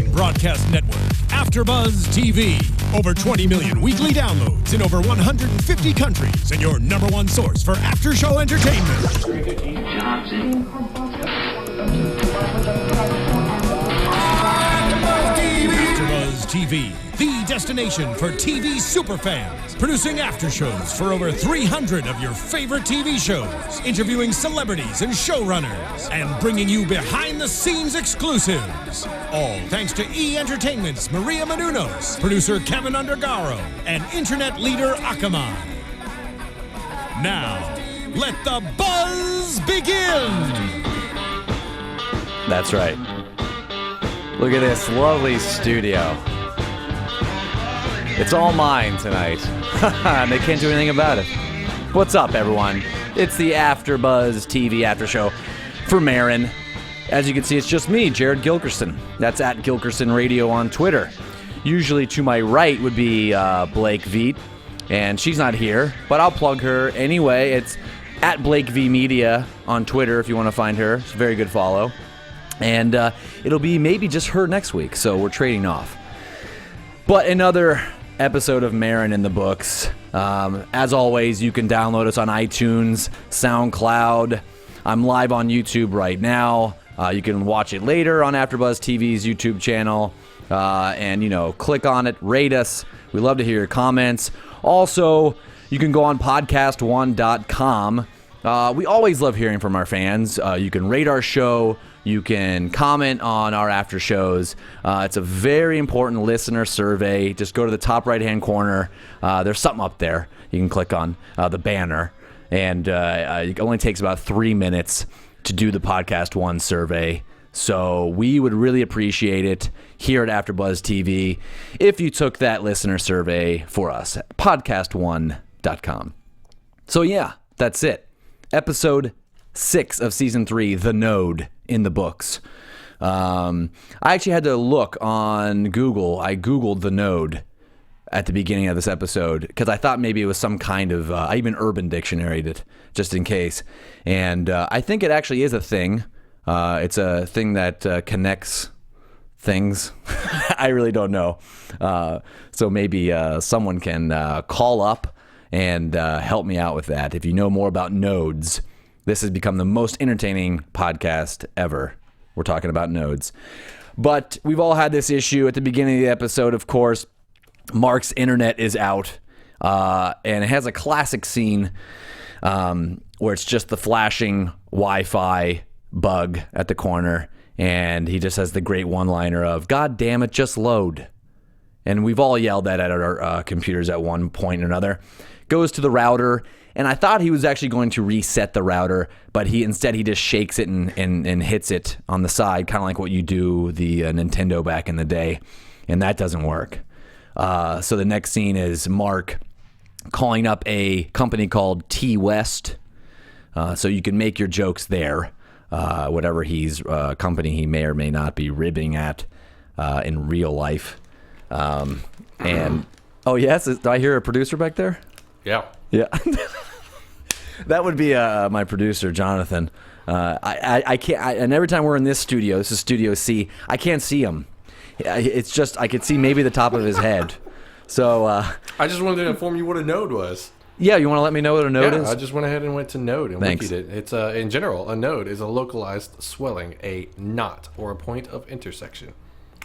broadcast network, AFTERBUZZ TV. Over 20 million weekly downloads in over 150 countries, and your number one source for after-show entertainment. AFTERBUZZ TV, the destination for TV superfans. Producing aftershows for over 300 of your favorite TV shows. Interviewing celebrities and showrunners. And bringing you behind-the-scenes exclusives. All thanks to E! Entertainment's Maria Menounos, producer Kevin Undergaro, and internet leader Akamai. Now, let the buzz begin! That's right. Look at this lovely studio. It's all mine tonight. And they can't do anything about it. What's up, everyone? It's the AFTERBUZZ TV after show for Maron. As you can see, it's just me, Jared Gilkerson. That's at Gilkerson Radio on Twitter. Usually to my right would be Blake Veet, and she's not here, but I'll plug her anyway. It's at Blake V Media on Twitter if you want to find her. It's a very good follow. And it'll be maybe just her next week, so we're trading off. But another episode of Maron in the books. As always, you can download us on iTunes, SoundCloud. I'm live on YouTube right now. You can watch it later on AFTERBUZZ TV's YouTube channel. And, click on it, rate us. We love to hear your comments. Also, you can go on podcast1.com. We always love hearing from our fans. You can rate our show. You can comment on our after shows. It's a very important listener survey. Just go to the top right-hand corner. There's something up there. You can click on the banner. And it only takes about 3 minutes to do the Podcast One survey. So we would really appreciate it here at AFTERBUZZ TV if you took that listener survey for us at podcast1.com. So yeah, that's it. Episode 6 of Season 3, The Node, in the books. I actually had to look on Google. I Googled The Node at the beginning of this episode because I thought maybe it was some kind of, I even Urban Dictionary'd it just in case. And I think it actually is a thing. It's a thing that connects things. I really don't know. So maybe someone can call up and help me out with that. If you know more about nodes, this has become the most entertaining podcast ever. We're talking about nodes. But we've all had this issue at the beginning of the episode, of course. Mark's internet is out. And it has a classic scene where it's just the flashing Wi-Fi bug at the corner. And he just has the great one-liner of, "God damn it, just load." And we've all yelled that at our computers at one point or another. Goes to the router. And I thought he was actually going to reset the router, but he just shakes it and hits it on the side, kind of like what you do the Nintendo back in the day, and that doesn't work. So the next scene is Mark calling up a company called T-West, so you can make your jokes there, whatever company he may or may not be ribbing at in real life. And oh yes, do I hear a producer back there? Yeah. That would be my producer, Jonathan. I can't. And every time we're in this studio, this is Studio C, I can't see him. It's just I could see maybe the top of his head. So I just wanted to inform you what a node was. Yeah, you want to let me know what a node is? I just went ahead and went to node and Thanks. wikied it. It's in general, a node is a localized swelling, a knot, or a point of intersection,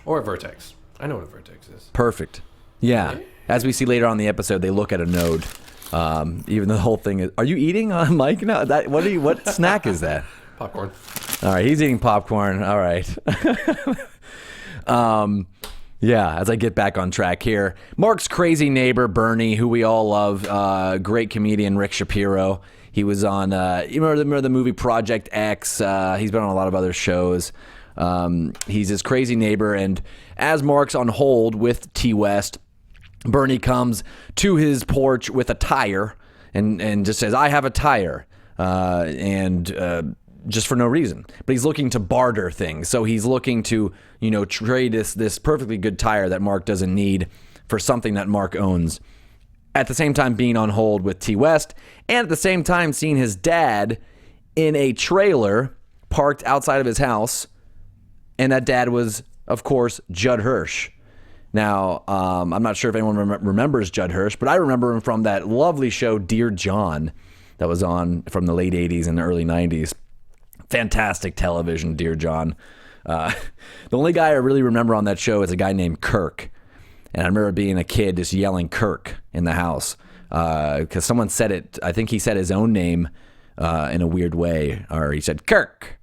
or a vertex. I know what a vertex is. Perfect. Yeah. As we see later on in the episode, they look at a node. Even though the whole thing is... Are you eating, Mike? No. What snack is that? Popcorn. All right, he's eating popcorn. All right. Yeah, as I get back on track here. Mark's crazy neighbor, Bernie, who we all love. Great comedian, Rick Shapiro. He was on... you remember the movie Project X? He's been on a lot of other shows. He's his crazy neighbor, and as Mark's on hold with T-West, Bernie comes to his porch with a tire and just says, "I have a tire," and just for no reason. But he's looking to barter things. So he's looking to, trade this perfectly good tire that Mark doesn't need for something that Mark owns. At the same time being on hold with T-West, and at the same time seeing his dad in a trailer parked outside of his house, and that dad was of course, Judd Hirsch. Now, I'm not sure if anyone remembers Judd Hirsch, but I remember him from that lovely show, Dear John, that was on from the late 80s and the early 90s. Fantastic television, Dear John. The only guy I really remember on that show is a guy named Kirk. And I remember being a kid just yelling Kirk in the house because someone said it. I think he said his own name in a weird way, or he said Kirk.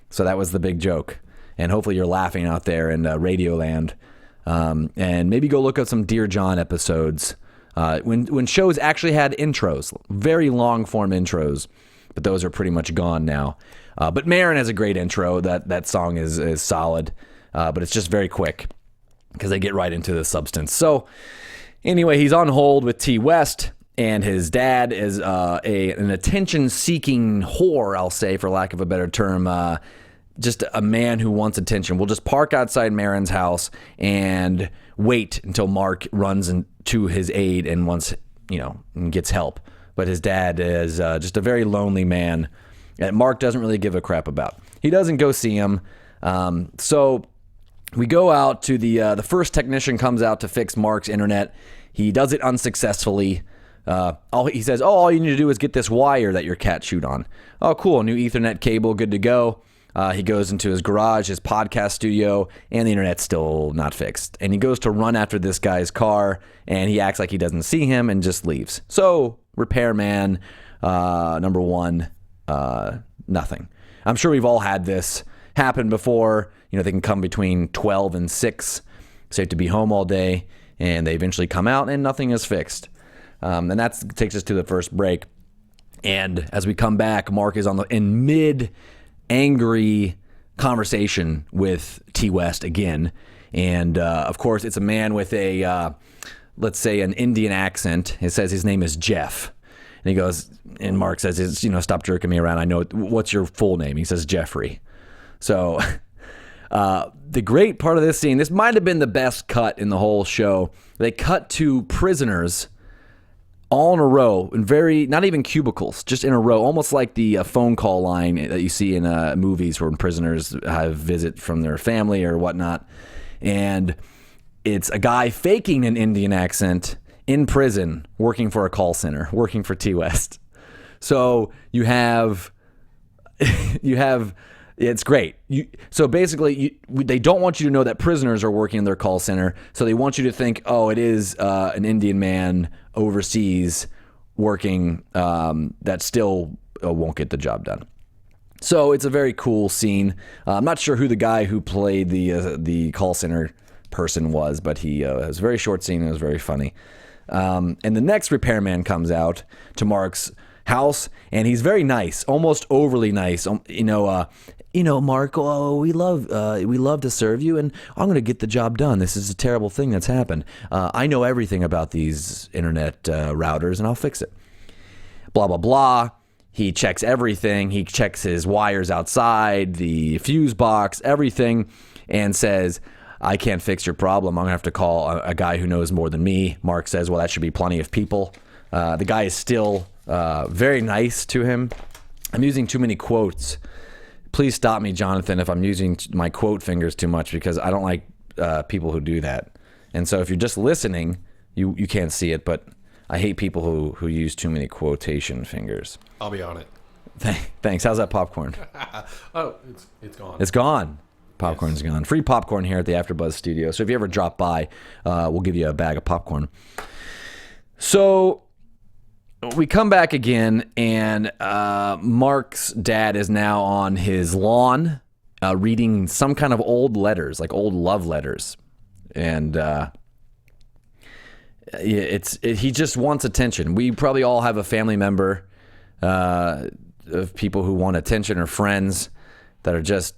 So that was the big joke. And hopefully you're laughing out there in Radioland. And maybe go look up some Dear John episodes when shows actually had intros, very long form intros, but those are pretty much gone now. But Maron has a great intro. That song is solid, but it's just very quick because they get right into the substance. So anyway, he's on hold with T West, and his dad is an attention-seeking whore, I'll say, for lack of a better term. Just a man who wants attention. We'll just park outside Maron's house and wait until Mark runs to his aid and and gets help. But his dad is just a very lonely man that Mark doesn't really give a crap about. He doesn't go see him. So we go out to the first technician comes out to fix Mark's internet. He does it unsuccessfully. He says, all you need to do is get this wire that your cat chewed on. Oh, cool. New Ethernet cable, good to go. He goes into his garage, his podcast studio, and the internet's still not fixed. And he goes to run after this guy's car, and he acts like he doesn't see him and just leaves. So, repairman, number one, nothing. I'm sure we've all had this happen before. They can come between 12 and 6, so you have to be home all day, and they eventually come out, and nothing is fixed. And that takes us to the first break. And as we come back, Mark is in mid-angry conversation with T West again. And, of course, it's a man with let's say, an Indian accent. It says his name is Jeff. And he goes, and Mark says, stop jerking me around. I know, what's your full name? He says, Jeffrey. So the great part of this scene, this might have been the best cut in the whole show. They cut to prisoners all in a row, not even cubicles, just in a row, almost like the phone call line that you see in movies where prisoners have visit from their family or whatnot. And it's a guy faking an Indian accent in prison, working for a call center, working for T West. So you have, it's great. So basically, they don't want you to know that prisoners are working in their call center. So they want you to think, it is an Indian man overseas working that still won't get the job done. So it's a very cool scene. I'm not sure who the guy who played the call center person was, but it was a very short scene and it was very funny. And the next repairman comes out to Mark's house, and he's very nice, almost overly nice. Mark, we love to serve you, and I'm going to get the job done. This is a terrible thing that's happened. I know everything about these internet routers, and I'll fix it. Blah, blah, blah. He checks everything. He checks his wires outside, the fuse box, everything, and says, I can't fix your problem. I'm going to have to call a guy who knows more than me. Mark says, well, that should be plenty of people. The guy is still very nice to him. I'm using too many quotes. Please stop me, Jonathan, if I'm using my quote fingers too much, because I don't like people who do that. And so if you're just listening, you can't see it, but I hate people who use too many quotation fingers. I'll be on it. Thanks. How's that popcorn? It's gone. It's gone. Popcorn's gone. Free popcorn here at the AfterBuzz studio. So if you ever drop by, we'll give you a bag of popcorn. So we come back again, and Mark's dad is now on his lawn reading some kind of old letters, like old love letters. And he just wants attention. We probably all have a family member of people who want attention, or friends that are just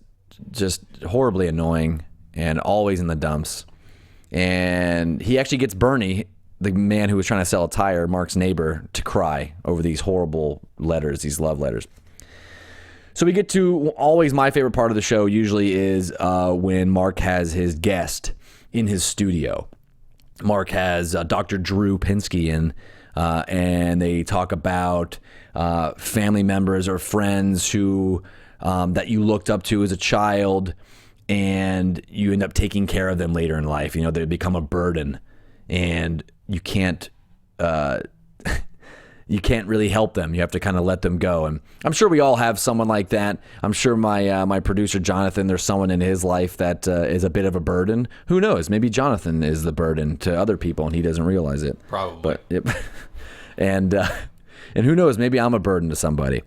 horribly annoying and always in the dumps. And he actually gets Bernie, the man who was trying to sell a tire, Mark's neighbor, to cry over these horrible letters, these love letters. So we get to always my favorite part of the show usually is when Mark has his guest in his studio. Mark has Dr. Drew Pinsky in, and they talk about family members or friends who that you looked up to as a child, and you end up taking care of them later in life. You know, they become a burden, and you can't really help them. You have to kind of let them go. And I'm sure we all have someone like that. I'm sure my producer, Jonathan, there's someone in his life that is a bit of a burden. Who knows? Maybe Jonathan is the burden to other people and he doesn't realize it. Probably. But, yep. And who knows? Maybe I'm a burden to somebody.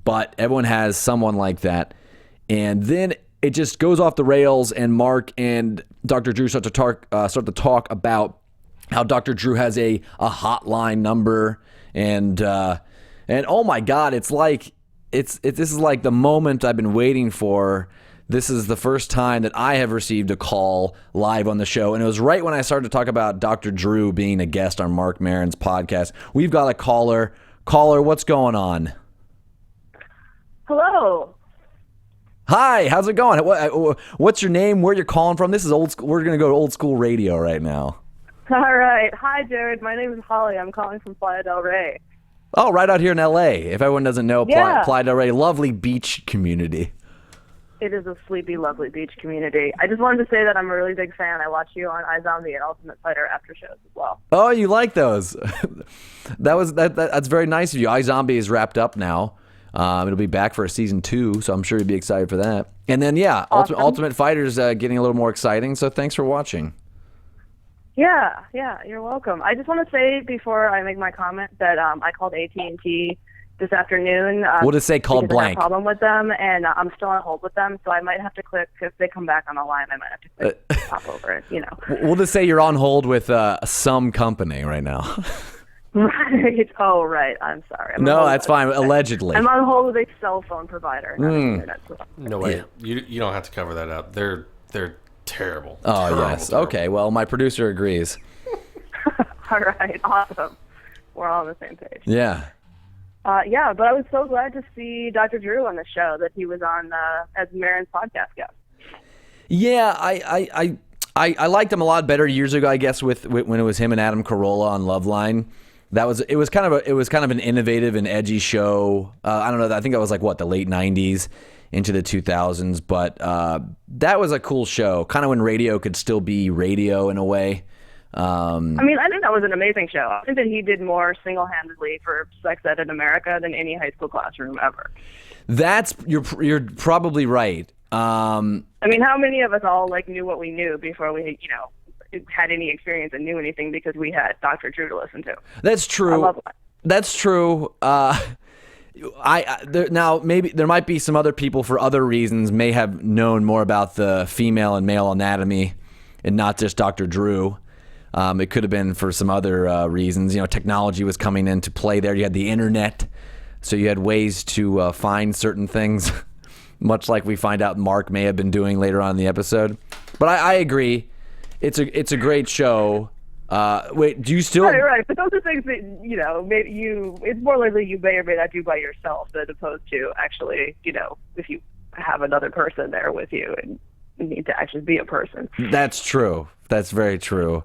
But everyone has someone like that. And then it just goes off the rails, and Mark and Dr. Drew start to talk about how Dr. Drew has a hotline number. And oh my God, it's like this is like the moment I've been waiting for. This is the first time that I have received a call live on the show, and it was right when I started to talk about Dr. Drew being a guest on Marc Maron's podcast. We've got a caller. Caller, what's going on? Hello. Hi, how's it going? What's your name? Where you're calling from? This is old school. We're gonna go to old school radio right now. All right. Hi, Jared. My name is Holly. I'm calling from Playa del Rey. Oh, right out here in L.A. If everyone doesn't know, Yeah. Playa del Rey, lovely beach community. It is a sleepy, lovely beach community. I just wanted to say that I'm a really big fan. I watch you on iZombie and Ultimate Fighter after shows as well. Oh, you like those? That's very nice of you. iZombie is wrapped up now. It'll be back for a season 2, so I'm sure you'd be excited for that. And then, yeah, Awesome. Ultimate Fighter's getting a little more exciting, so thanks for watching. Yeah, you're welcome. I just want to say before I make my comment that I called AT&T this afternoon. We'll just say called because I had blank. a problem with them, and I'm still on hold with them, so I might have to click. If they come back on the line, I might have to click pop over it, you know. We'll just say you're on hold with some company right now. Right. Oh, right. I'm sorry. No, that's fine. Allegedly. I'm on hold with a cell phone provider. Not an internet provider. No way. You don't have to cover that up. They're terrible. Oh, Terrible, yes. terrible. Okay, well, my producer agrees. All right. Awesome. We're all on the same page. Yeah. Yeah, but I was so glad to see Dr. Drew on the show, that he was on as Maron's podcast guest. Yeah, I liked him a lot better years ago, I guess, with when it was him and Adam Carolla on Loveline. It was kind of an innovative and edgy show. I don't know. I think that was like the late '90s into the 2000s, but that was a cool show. Kind of when radio could still be radio in a way. I mean, I think that was an amazing show. I think that he did more single-handedly for sex ed in America than any high school classroom ever. You're probably right. I mean, how many of us all knew what we knew before we, had any experience and knew anything because we had Dr. Drew to listen to? That's true. I love that. That's true. Now maybe there might be some other people for other reasons may have known more about the female and male anatomy, and not just Dr. Drew. It could have been for some other reasons. Technology was coming into play there. You had the internet, so you had ways to find certain things, much like we find out Mark may have been doing later on in the episode. But I agree. It's a great show. Wait, do you still? Right. But those are things that maybe it's more likely you may or may not do by yourself, as opposed to actually, if you have another person there with you and you need to actually be a person. That's true. That's very true.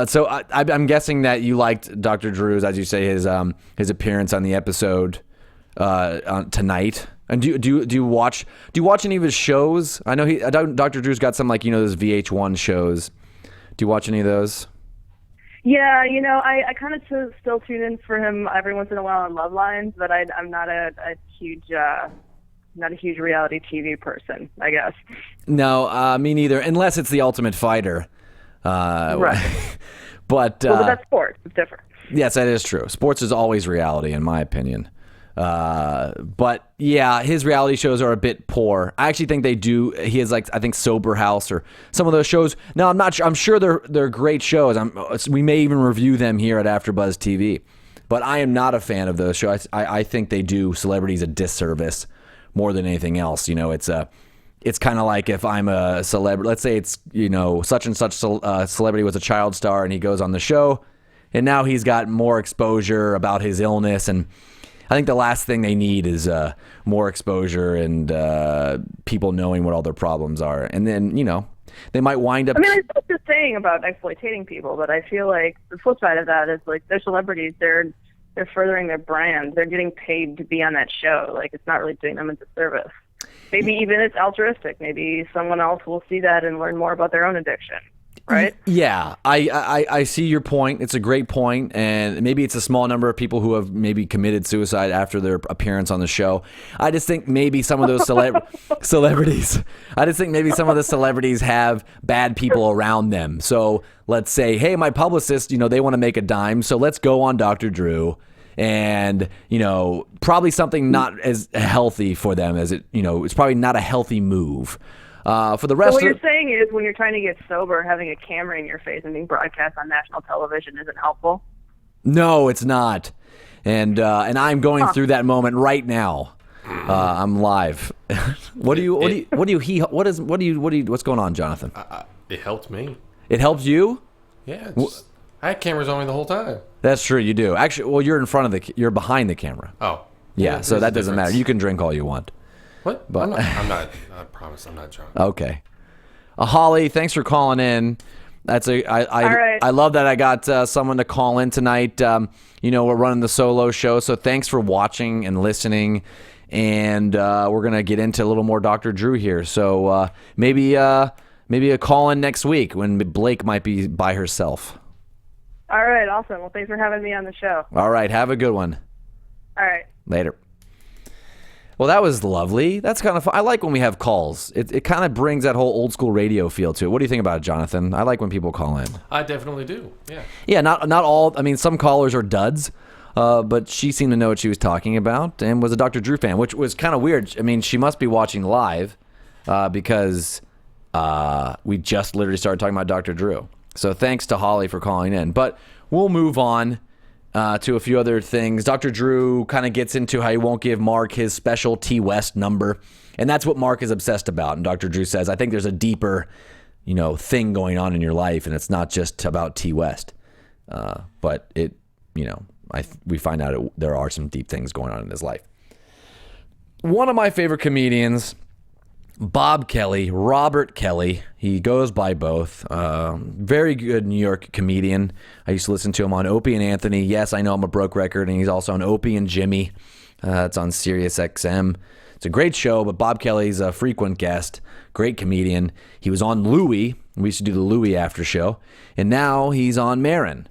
So I'm guessing that you liked Dr. Drew's, as you say, his appearance on the episode tonight. And do you watch any of his shows? I know Dr. Drew's got some those VH1 shows. Do you watch any of those? Yeah, I kind of still tune in for him every once in a while on Love Lines, but I'm not a huge reality TV person, I guess. No, me neither. Unless it's The Ultimate Fighter. Right. But that's sports. It's different. Yes, that is true. Sports is always reality, in my opinion. But yeah, his reality shows are a bit poor. I actually think they do. He has I think Sober House or some of those shows. No, I'm not sure. I'm sure they're great shows. We may even review them here at AfterBuzz TV. But I am not a fan of those shows. I think they do celebrities a disservice more than anything else. It's kind of like if I'm a celebrity. Let's say it's such and such celebrity was a child star and he goes on the show, and now he's got more exposure about his illness, and I think the last thing they need is more exposure and people knowing what all their problems are. And then, they might wind up... I mean, I was just saying about exploiting people, but I feel like the flip side of that is they're celebrities. They're furthering their brand. They're getting paid to be on that show. It's not really doing them a disservice. maybe even it's altruistic. Maybe someone else will see that and learn more about their own addiction. Right? Yeah, I see your point. It's a great point, and maybe it's a small number of people who have maybe committed suicide after their appearance on the show. I just think maybe some of those celebrities. I just think maybe some of the celebrities have bad people around them. So let's say, hey, my publicist, they want to make a dime, so let's go on Dr. Drew. And, probably something not as healthy for them as it's probably not a healthy move. For the rest so what you're saying is when you're trying to get sober, having a camera in your face and being broadcast on national television isn't helpful? No, it's not. And I'm going through that moment right now. I'm live. What's going on, Jonathan? It helped me. It helps you? Yeah. I had cameras on me the whole time. That's true, you do. Actually, well, you're you're behind the camera. Oh. Yeah, so that doesn't matter. You can drink all you want. What? But I'm not. I promise I'm not drunk. Okay. Holly, thanks for calling in. All right. I love that I got someone to call in tonight. We're running the solo show, so thanks for watching and listening. And we're gonna get into a little more Dr. Drew here. So maybe a call in next week when Blake might be by herself. All right, awesome. Well, thanks for having me on the show. All right, have a good one. All right. Later. Well, that was lovely. That's kind of fun. I like when we have calls. It kind of brings that whole old school radio feel to it. What do you think about it, Jonathan? I like when people call in. I definitely do. Yeah. Yeah, not all. I mean, some callers are duds, but she seemed to know what she was talking about and was a Dr. Drew fan, which was kind of weird. I mean, she must be watching live because we just literally started talking about Dr. Drew. So thanks to Holly for calling in. But we'll move on to a few other things. Dr. Drew kind of gets into how he won't give Mark his special T West number. And that's what Mark is obsessed about. And Dr. Drew says, I think there's a deeper, thing going on in your life, and it's not just about T West. But it, we find out there are some deep things going on in his life. One of my favorite comedians, Bob Kelly, Robert Kelly, he goes by both. Very good New York comedian. I used to listen to him on Opie and Anthony. Yes, I know I'm a broke record, and he's also on Opie and Jimmy. It's on Sirius XM. It's a great show, but Bob Kelly's a frequent guest. Great comedian. He was on Louie. We used to do the Louie after show. And now he's on Maron.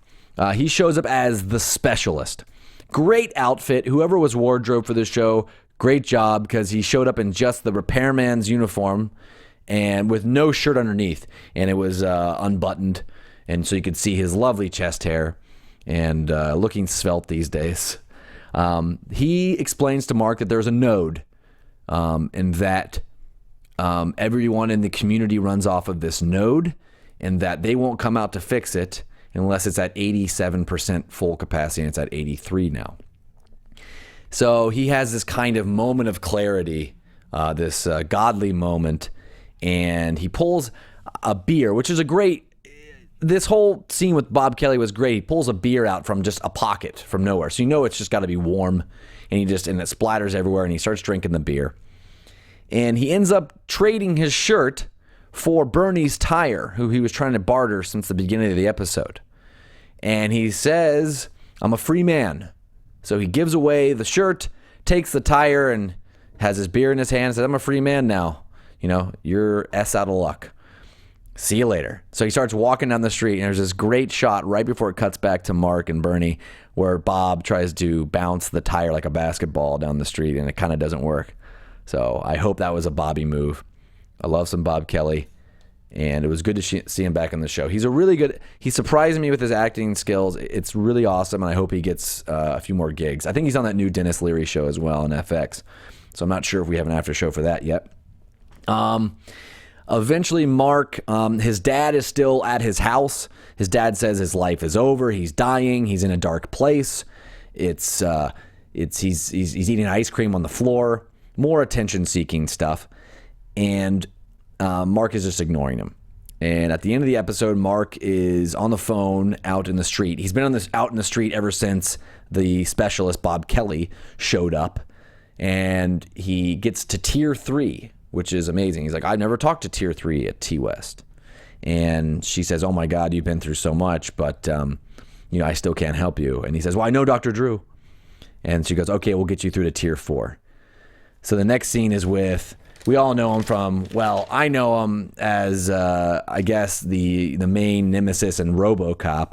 He shows up as the specialist. Great outfit. Whoever was wardrobe for this show, great job, because he showed up in just the repairman's uniform and with no shirt underneath, and it was unbuttoned, and so you could see his lovely chest hair and looking svelte these days. He explains to Mark that there's a node and that everyone in the community runs off of this node and that they won't come out to fix it unless it's at 87% full capacity, and it's at 83 now. So he has this kind of moment of clarity, this godly moment, and he pulls a beer, which is a great... This whole scene with Bob Kelly was great. He pulls a beer out from just a pocket from nowhere. So it's just got to be warm, and it splatters everywhere, and he starts drinking the beer. And he ends up trading his shirt for Bernie's tire, who he was trying to barter since the beginning of the episode. And he says, I'm a free man. So he gives away the shirt, takes the tire, and has his beer in his hand and says, I'm a free man now. You're S out of luck. See you later. So he starts walking down the street, and there's this great shot right before it cuts back to Mark and Bernie where Bob tries to bounce the tire like a basketball down the street, and it kind of doesn't work. So I hope that was a Bobby move. I love some Bob Kelly. And it was good to see him back on the show. He surprised me with his acting skills. It's really awesome, and I hope he gets a few more gigs. I think he's on that new Denis Leary show as well on FX. So I'm not sure if we have an after show for that yet. Eventually, Mark, his dad is still at his house. His dad says his life is over. He's dying. He's in a dark place. He's eating ice cream on the floor. More attention-seeking stuff. And Mark is just ignoring him. And at the end of the episode, Mark is on the phone out in the street. He's been out in the street ever since the specialist Bob Kelly showed up. And he gets to tier 3, which is amazing. He's like, I've never talked to tier 3 at T West. And she says, oh my God, you've been through so much, but I still can't help you. And he says, well, I know Dr. Drew. And she goes, okay, we'll get you through to tier 4. So the next scene is with We all know him from, well, I know him as, I guess, the main nemesis in RoboCop,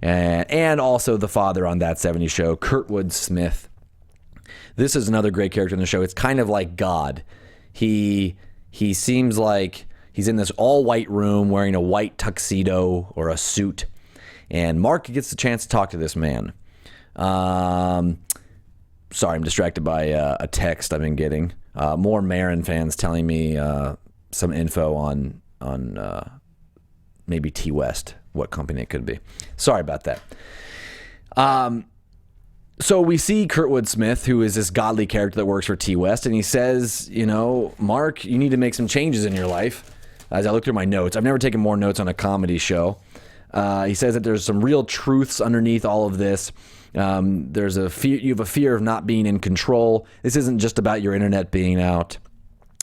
and also the father on That 70s Show, Kurtwood Smith. This is another great character in the show. It's kind of like God. He seems like he's in this all-white room wearing a white tuxedo or a suit, and Mark gets the chance to talk to this man. Sorry, I'm distracted by a text I've been getting. More Maron fans telling me some info on maybe T West, what company it could be. Sorry about that. So we see Kurtwood Smith, who is this godly character that works for T West, and he says, Mark, you need to make some changes in your life. As I look through my notes, I've never taken more notes on a comedy show. He says that there's some real truths underneath all of this. There's a fear, you have a fear of not being in control. This isn't just about your internet being out.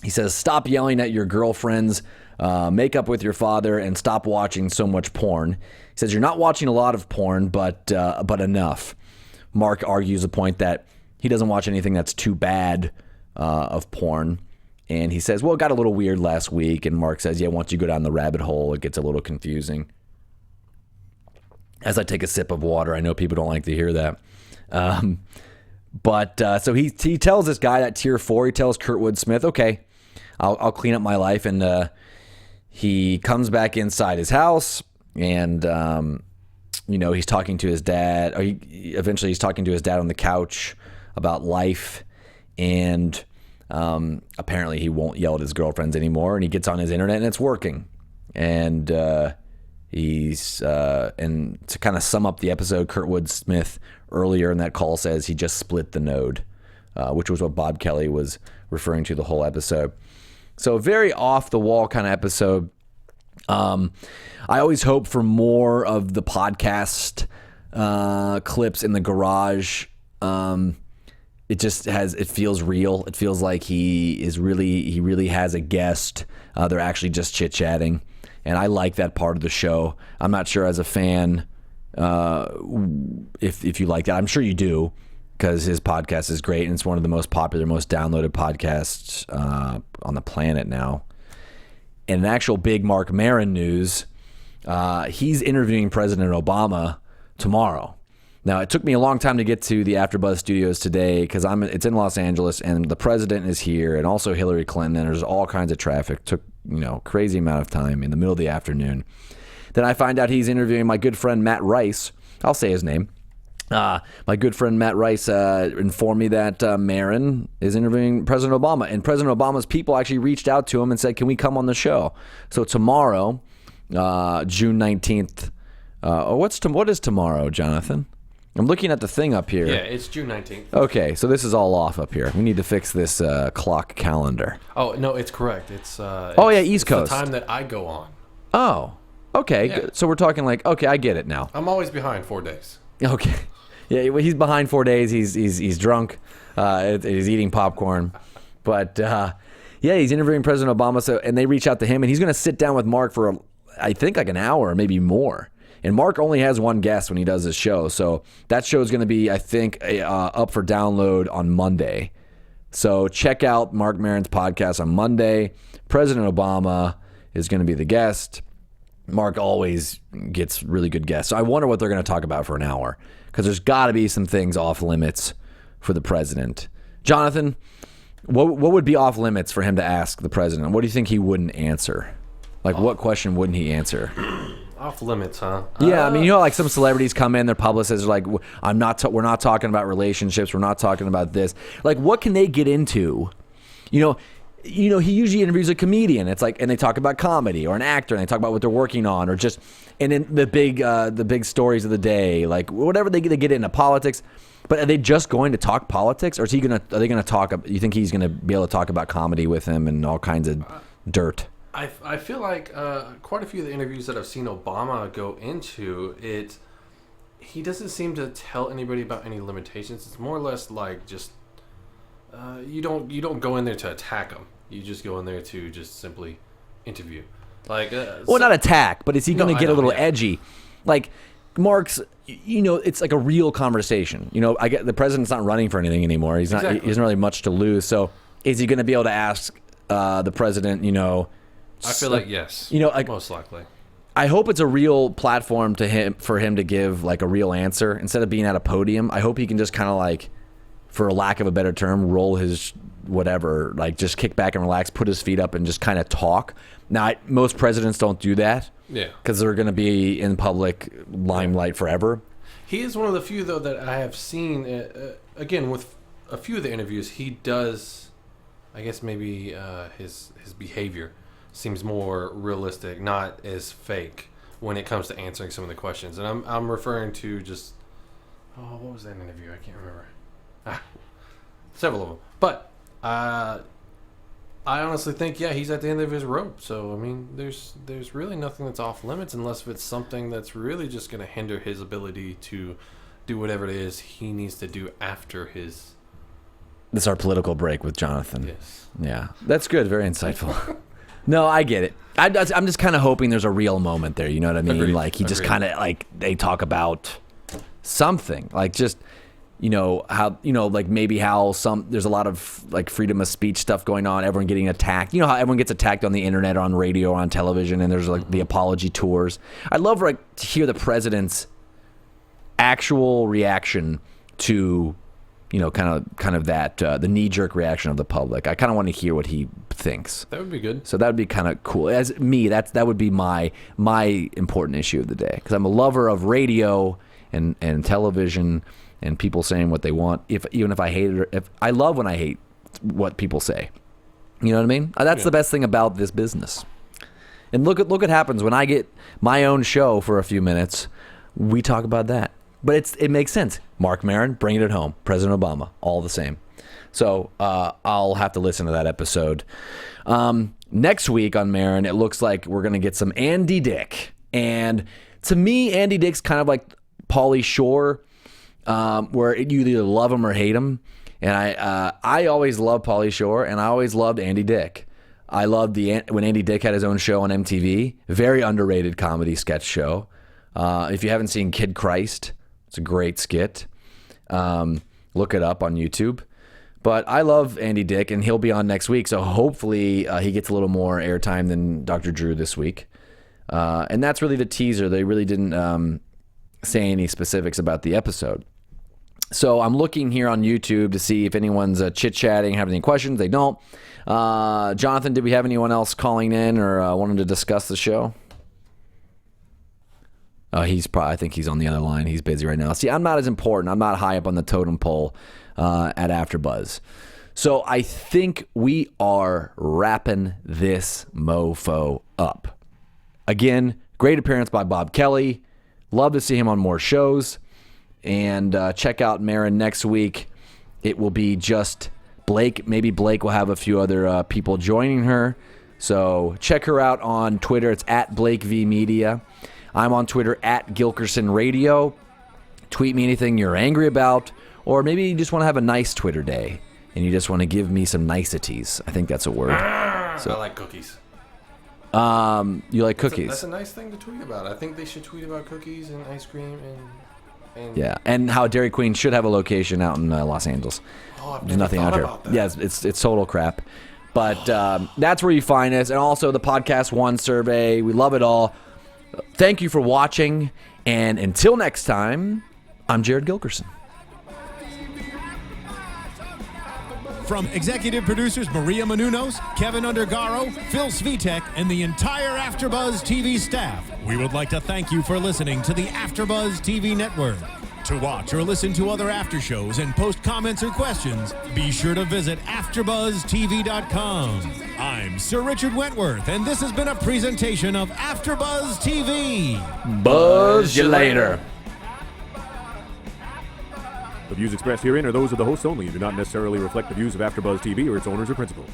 He says, stop yelling at your girlfriends, make up with your father, and stop watching so much porn. He says, you're not watching a lot of porn, but enough. Mark argues the point that he doesn't watch anything that's too bad of porn. And he says, well, it got a little weird last week. And Mark says, yeah, once you go down the rabbit hole, it gets a little confusing. As I take a sip of water, I know people don't like to hear that. So he tells this guy at Tier 4, he tells Kurtwood Smith, okay, I'll clean up my life. And he comes back inside his house, and, he's talking to his dad. Eventually he's talking to his dad on the couch about life. And apparently he won't yell at his girlfriends anymore. And he gets on his internet, and it's working. And and to kind of sum up the episode, Kurtwood Smith earlier in that call says he just split the node, which was what Bob Kelly was referring to the whole episode. So a very off the wall kind of episode. I always hope for more of the podcast clips in the garage. It feels real. It feels like he really has a guest. They're actually just chit-chatting. And I like that part of the show. I'm not sure as a fan if you like that. I'm sure you do, because his podcast is great, and it's one of the most popular, most downloaded podcasts on the planet now. And an actual big Marc Maron news, he's interviewing President Obama tomorrow. Now, it took me a long time to get to the AfterBuzz studios today because it's in Los Angeles, and the president is here, and also Hillary Clinton, and there's all kinds of traffic. Took crazy amount of time in the middle of the afternoon. Then I find out he's interviewing my good friend Matt Rice. I'll say his name. My good friend Matt Rice informed me that Maron is interviewing President Obama, and President Obama's people actually reached out to him and said, can we come on the show? So tomorrow, June 19th, what is tomorrow, Jonathan? I'm looking at the thing up here. Yeah, it's June 19th. Okay, so this is all off up here. We need to fix this clock calendar. Oh, no, it's correct. It's East Coast. The time that I go on. Oh, okay. Yeah. Good. So we're talking okay, I get it now. I'm always behind 4 days. Okay. Yeah, well, he's behind 4 days. He's drunk. He's eating popcorn. But, he's interviewing President Obama, and they reach out to him, and he's going to sit down with Mark for, I think, like an hour, maybe more. And Mark only has one guest when he does his show. So that show is going to be, I think, up for download on Monday. So check out Marc Maron's podcast on Monday. President Obama is going to be the guest. Mark always gets really good guests. So I wonder what they're going to talk about for an hour, because there's got to be some things off limits for the president. Jonathan, what would be off limits for him to ask the president? What do you think he wouldn't answer? Like, what question wouldn't he answer? Off limits, huh? Yeah, I mean, like some celebrities come in, their publicists are like, we're not talking about relationships, we're not talking about this. Like, what can they get into? He usually interviews a comedian. It's like, and they talk about comedy, or an actor, and they talk about what they're working on, or just, and then the big stories of the day, like whatever they get into politics. But are they just going to talk politics, or are they going to talk? You think he's going to be able to talk about comedy with him and all kinds of dirt? I feel like quite a few of the interviews that I've seen Obama go into, he doesn't seem to tell anybody about any limitations. It's more or less like just you don't go in there to attack him. You just go in there to just simply interview. Like not attack, but is he going to get a little edgy? Like Mark's, it's like a real conversation. I get the president's not running for anything anymore. He's not. Exactly. He doesn't really much to lose. So is he going to be able to ask the president, you know. I feel like yes. You know, like most likely. I hope it's a real platform for him to give like a real answer instead of being at a podium. I hope he can just kind of like, for a lack of a better term, roll his whatever, like just kick back and relax, put his feet up and just kind of talk. Now, most presidents don't do that. Yeah. Because they're going to be in public limelight forever. He is one of the few, though, that I have seen, again, with a few of the interviews, he does, I guess maybe his behavior seems more realistic, not as fake when it comes to answering some of the questions. And I'm referring to just, what was that interview? I can't remember. Several of them. But I honestly think, he's at the end of his rope. So, I mean, there's really nothing that's off limits unless it's something that's really just going to hinder his ability to do whatever it is he needs to do after his... This is our political break with Jonathan. Yes. Yeah. That's good. Very insightful. No, I get it. I'm just kind of hoping there's a real moment there. You know what I mean? Agreed. Like, he just kind of, like, they talk about something. Like, just... You know how like maybe how there's a lot of like freedom of speech stuff going on, everyone getting attacked. You know how everyone gets attacked on the internet or on radio or on television, and there's like the apology tours. I'd love to hear the president's actual reaction to, you know, kind of that the knee-jerk reaction of the public. I kind of want to hear what he thinks. That would be good. So that would be kind of cool. As me, that would be my important issue of the day, because I'm a lover of radio and television. And people saying what they want, even if I hate it, or if I love when I hate what people say, you know what I mean? That's the best thing about this business. And look what happens when I get my own show for a few minutes. We talk about that, but it makes sense. Marc Maron, bringing it home. President Obama, all the same. So I'll have to listen to that episode. Next week on Maron, it looks like we're gonna get some Andy Dick, and to me, Andy Dick's kind of like Pauly Shore. Where you either love him or hate him. And I always loved Pauly Shore, and I always loved Andy Dick. I loved when Andy Dick had his own show on MTV. Very underrated comedy sketch show. If you haven't seen Kid Christ, it's a great skit. Look it up on YouTube. But I love Andy Dick, and he'll be on next week, so hopefully he gets a little more airtime than Dr. Drew this week. And that's really the teaser. They really didn't say any specifics about the episode. So I'm looking here on YouTube to see if anyone's chit-chatting, have any questions. They don't. Jonathan, did we have anyone else calling in or wanting to discuss the show? I think he's on the other line. He's busy right now. See, I'm not as important. I'm not high up on the totem pole at AfterBuzz. So I think we are wrapping this mofo up. Again, great appearance by Bob Kelly. Love to see him on more shows. And check out Maron next week. It will be just Blake. Maybe Blake will have a few other people joining her. So check her out on Twitter. It's at Blake V Media. I'm on Twitter at Gilkerson Radio. Tweet me anything you're angry about. Or maybe you just want to have a nice Twitter day. And you just want to give me some niceties. I think that's a word. So I like cookies. You like cookies? That's a nice thing to tweet about. I think they should tweet about cookies and ice cream and yeah, and how Dairy Queen should have a location out in Los Angeles. There's nothing out here. Yeah, it's total crap. But that's where you find us, and also the Podcast One survey. We love it all. Thank you for watching, and until next time, I'm Jared Gilkerson. From executive producers Maria Menounos, Kevin Undergaro, Phil Svitek, and the entire AfterBuzz TV staff, we would like to thank you for listening to the AfterBuzz TV network. To watch or listen to other after shows and post comments or questions, be sure to visit AfterBuzzTV.com. I'm Sir Richard Wentworth, and this has been a presentation of AfterBuzz TV. Buzz you later. The views expressed herein are those of the hosts only and do not necessarily reflect the views of AfterBuzz TV or its owners or principals.